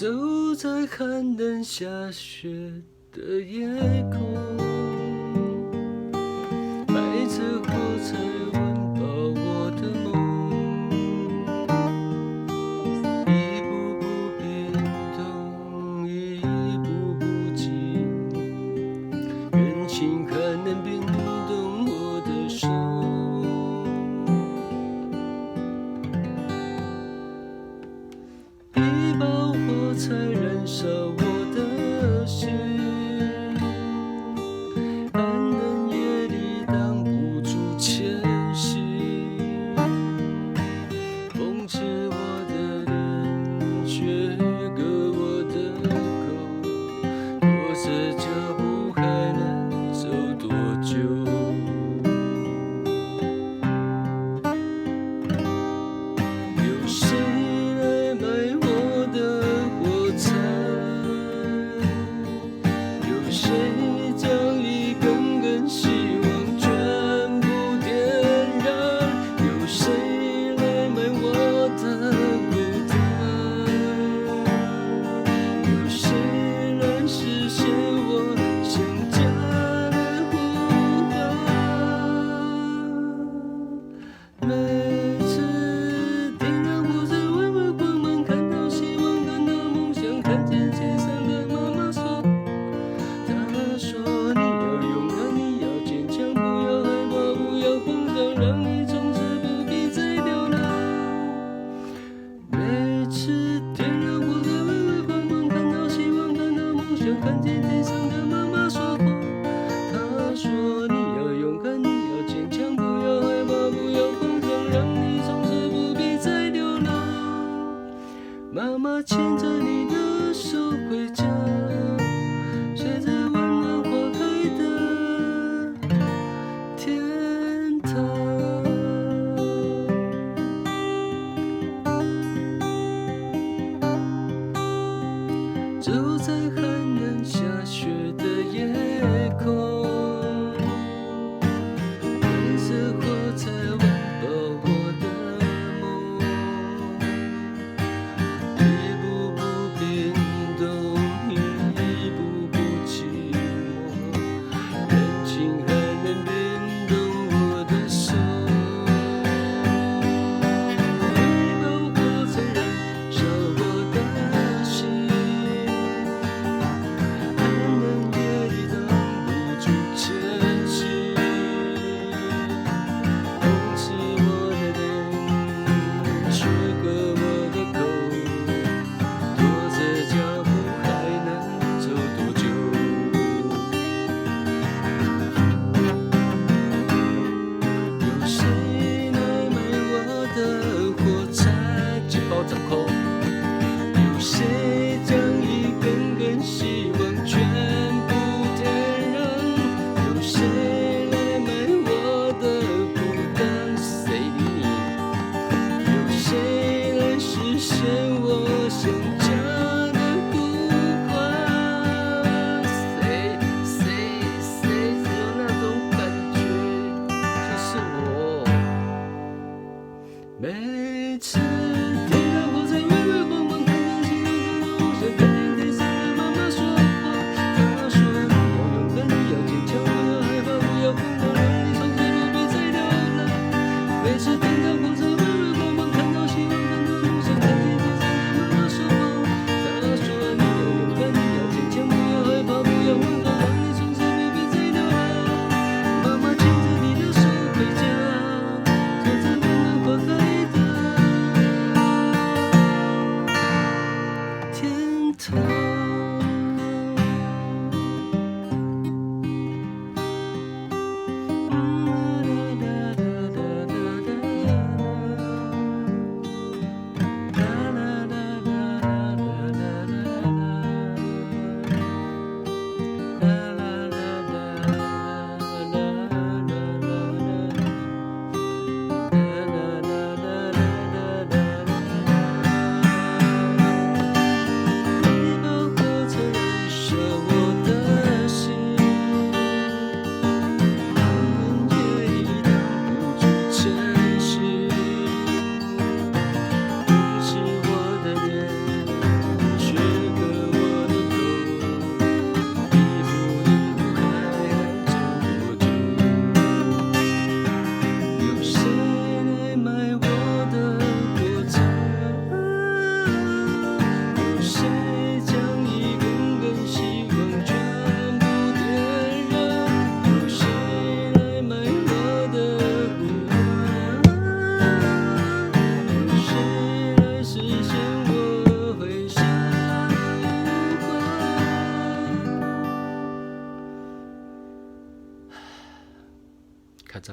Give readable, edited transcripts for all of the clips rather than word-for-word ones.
走在寒冷下雪的夜空，白色火柴温饱我的梦，一步步变动，一步步寂寞，人情还能变动我的手，一把火柴燃烧我的心，寒冷夜里挡不住前行，风刺我的脸，雪割我的口，拖着脚步还能走多久？有谁来买我的火柴？有谁将一根根希望全部点燃？有谁来买我的孤单？有谁来实现我想家的呼唤？每次点燃火柴，微微光芒，看到希望，看到梦想，看见街上的妈妈说，她说你要勇敢，你要坚强，不要害怕，不要慌张，让你从此不必再流浪。每次点燃火柴，微微光芒，看到希望，看到梦想，看见街上的妈妈说话，她说你要勇敢，你要坚强，不要害怕，不要慌张，让你从此不必再流浪。妈妈牵着你的手回家，写着温暖花开的天堂。走在寒冷下雪的夜空，白色火柴温饱我的梦，一步步变动，一步步寂寞，人情还能变动我的手，一把火柴燃烧我的心，寒冷夜里挡不住前行，风刺我的脸，雪割我的口，拖着脚步还能走多久？有谁来买我的火柴？一包10块。有谁将一根根希望全部点燃？有谁来买我的孤单？谁理你？有谁来实现我想家的呼唤？谁只有那种感觉，就是我。每次点燃火柴，微微光芒，看到希望，看到梦想，看见街上的妈妈说话，她说你要勇敢，你要坚强，不要害怕，不要慌张，让你从此不必再流浪。每次点燃火柴，微微光芒，看到希望，看到梦想，看见街上的妈妈说话，她说你要勇敢，你要坚强，不要害怕，不要慌张，让你从此不必再流浪。妈妈牵着你的手回家，走在温暖花开的天堂。啦啦啦啦啦啦啦啦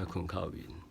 困靠云。